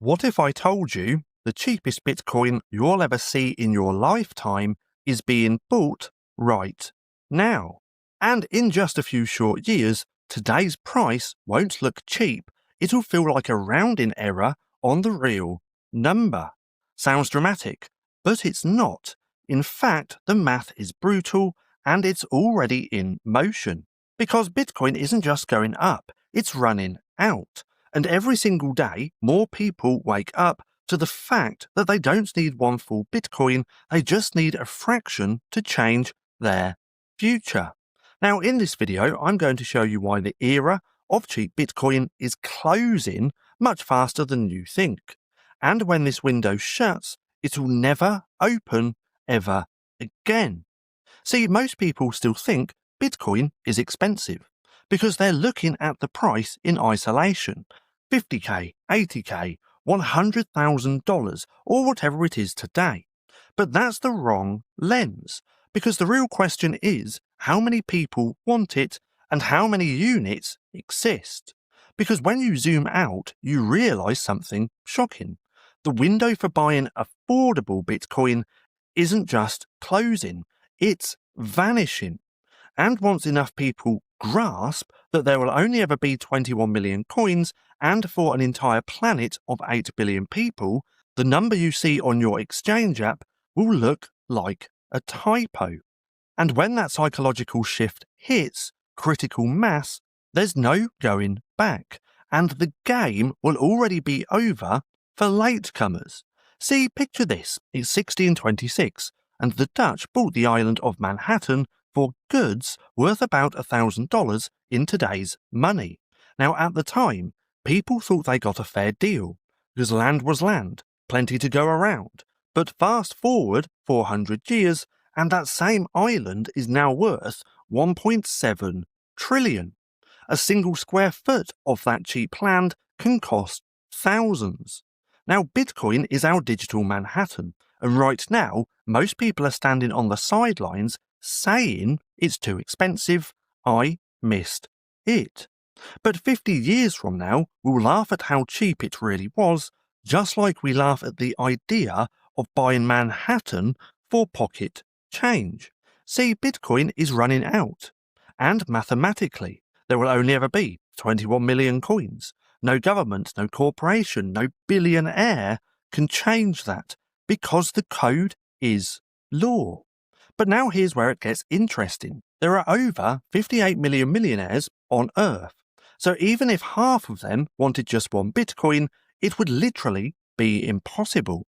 What if I told you the cheapest Bitcoin you'll ever see in your lifetime is being bought right now? And in just a few short years, today's price won't look cheap. It'll feel like a rounding error on the real number. Sounds dramatic, but it's not. In fact, the math is brutal and it's already in motion. Because Bitcoin isn't just going up, it's running out. And every single day, more people wake up to the fact that they don't need one full Bitcoin, they just need a fraction to change their future. Now, in this video, I'm going to show you why the era of cheap Bitcoin is closing much faster than you think. And when this window shuts, it will never open ever again. See, most people still think Bitcoin is expensive because they're looking at the price in isolation. $50K, $80K, $100,000, or whatever it is today. But that's the wrong lens, because the real question is how many people want it and how many units exist. Because when you zoom out, you realize something shocking. The window for buying affordable Bitcoin isn't just closing, it's vanishing. And once enough people grasp that there will only ever be 21 million coins, and for an entire planet of 8 billion people, the number you see on your exchange app will look like a typo. And when that psychological shift hits critical mass, there's no going back, and the game will already be over for latecomers. See, picture this, it's 1626, and the Dutch bought the island of Manhattan for goods worth about $1,000 in today's money. Now, at the time, people thought they got a fair deal, because land was land, plenty to go around. But fast forward 400 years, and that same island is now worth 1.7 trillion. A single square foot of that cheap land can cost thousands. Now, Bitcoin is our digital Manhattan, and right now, most people are standing on the sidelines saying it's too expensive, I missed it. But 50 years from now, we'll laugh at how cheap it really was, just like we laugh at the idea of buying Manhattan for pocket change. See, Bitcoin is running out. And mathematically, there will only ever be 21 million coins. No government, no corporation, no billionaire can change that because the code is law. But now here's where it gets interesting. There are over 58 million millionaires on Earth. So even if half of them wanted just one Bitcoin, it would literally be impossible.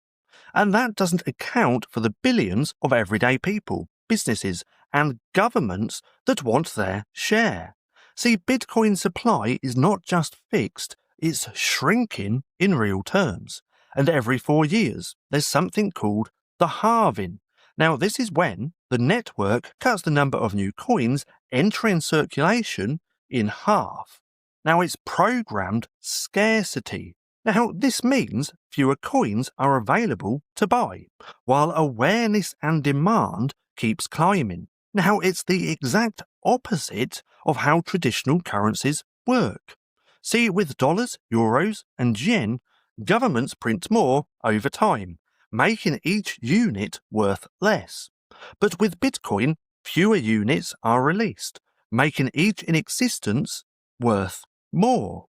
And that doesn't account for the billions of everyday people, businesses, and governments that want their share. See, Bitcoin supply is not just fixed, it's shrinking in real terms. And every 4 years, there's something called the halving. Now, this is when the network cuts the number of new coins entering circulation in half. Now, it's programmed scarcity. Now, this means fewer coins are available to buy, while awareness and demand keeps climbing. Now, it's the exact opposite of how traditional currencies work. See, with dollars, euros, and yen, governments print more over time, making each unit worth less. But with Bitcoin, fewer units are released, making each in existence worth more.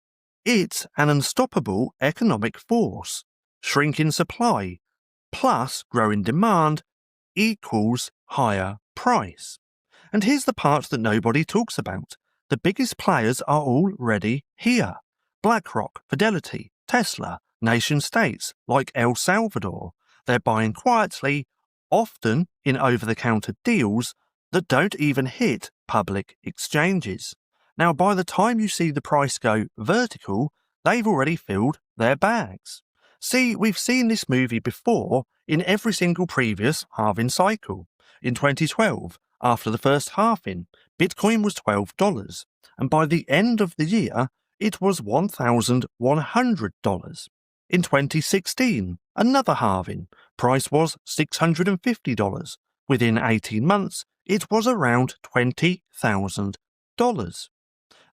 It's an unstoppable economic force. Shrinking supply plus growing demand equals higher price. And here's the part that nobody talks about. The biggest players are already here. BlackRock, Fidelity, Tesla, nation-states like El Salvador. They're buying quietly, often in over-the-counter deals that don't even hit public exchanges. Now, by the time you see the price go vertical, they've already filled their bags. See, we've seen this movie before in every single previous halving cycle. In 2012, after the first halving, Bitcoin was $12, and by the end of the year, it was $1,100. In 2016, another halving, price was $650. Within 18 months, it was around $20,000.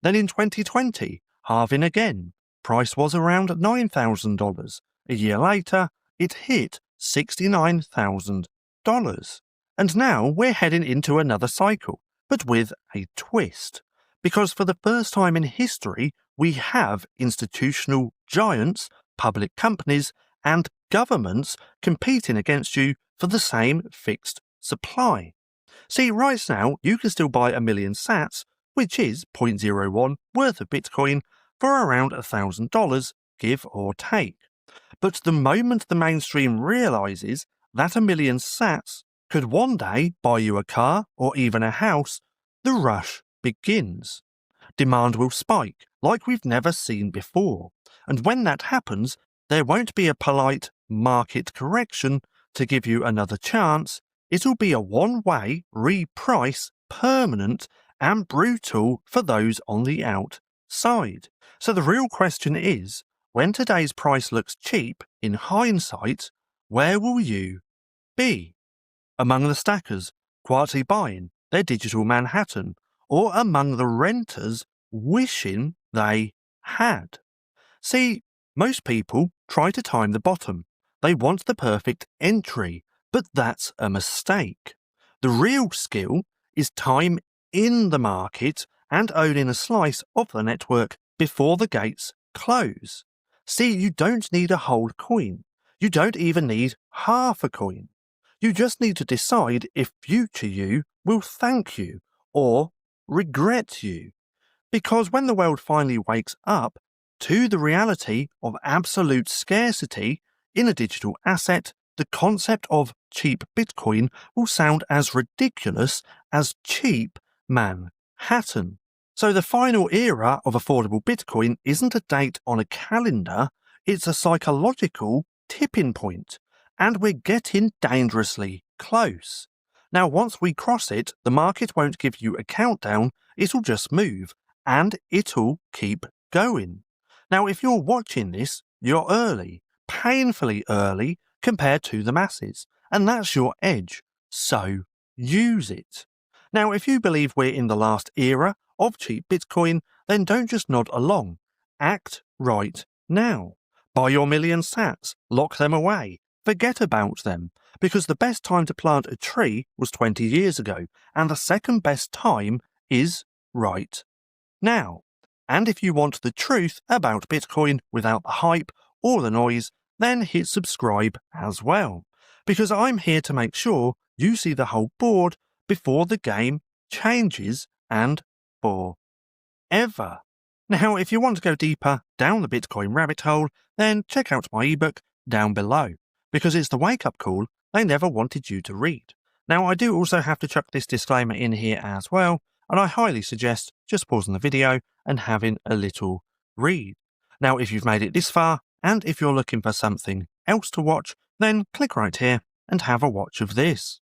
Then in 2020, halving again, price was around $9,000. A year later, it hit $69,000. And now we're heading into another cycle, but with a twist. Because for the first time in history, we have institutional giants, public companies, and governments competing against you for the same fixed supply. See, right now, you can still buy 1,000,000 sats, which is 0.01 worth of Bitcoin, for around $1,000, give or take. But the moment the mainstream realises that 1,000,000 sats could one day buy you a car or even a house, the rush begins. Demand will spike like we've never seen before, and when that happens, there won't be a polite market correction to give you another chance. It'll be a one-way reprice, permanent and brutal for those on the outside. So the real question is, when today's price looks cheap, in hindsight, where will you be? Among the stackers, quietly buying their digital Manhattan, or among the renters wishing they had? See, most people try to time the bottom. They want the perfect entry, but that's a mistake. The real skill is time in the market and owning a slice of the network before the gates close. See, you don't need a whole coin. You don't even need half a coin. You just need to decide if future you will thank you or regret you. Because when the world finally wakes up to the reality of absolute scarcity in a digital asset, the concept of cheap Bitcoin will sound as ridiculous as cheap Manhattan. So the final era of affordable Bitcoin isn't a date on a calendar, it's a psychological tipping point, and we're getting dangerously close. Now, once we cross it, the market won't give you a countdown, it'll just move, and it'll keep going. Now, if you're watching this, you're early, painfully early compared to the masses, and that's your edge, so use it. Now, if you believe we're in the last era of cheap Bitcoin, then don't just nod along. Act right now. Buy your 1,000,000 sats, lock them away, forget about them, because the best time to plant a tree was 20 years ago, and the second best time is right now. And if you want the truth about Bitcoin without the hype or the noise, then hit subscribe as well, because I'm here to make sure you see the whole board before the game changes and forever. Now, if you want to go deeper down the Bitcoin rabbit hole, then check out my ebook down below, because it's the wake-up call they never wanted you to read. Now, I do also have to chuck this disclaimer in here as well, and I highly suggest just pausing the video and having a little read. Now, if you've made it this far, and if you're looking for something else to watch, then click right here and have a watch of this.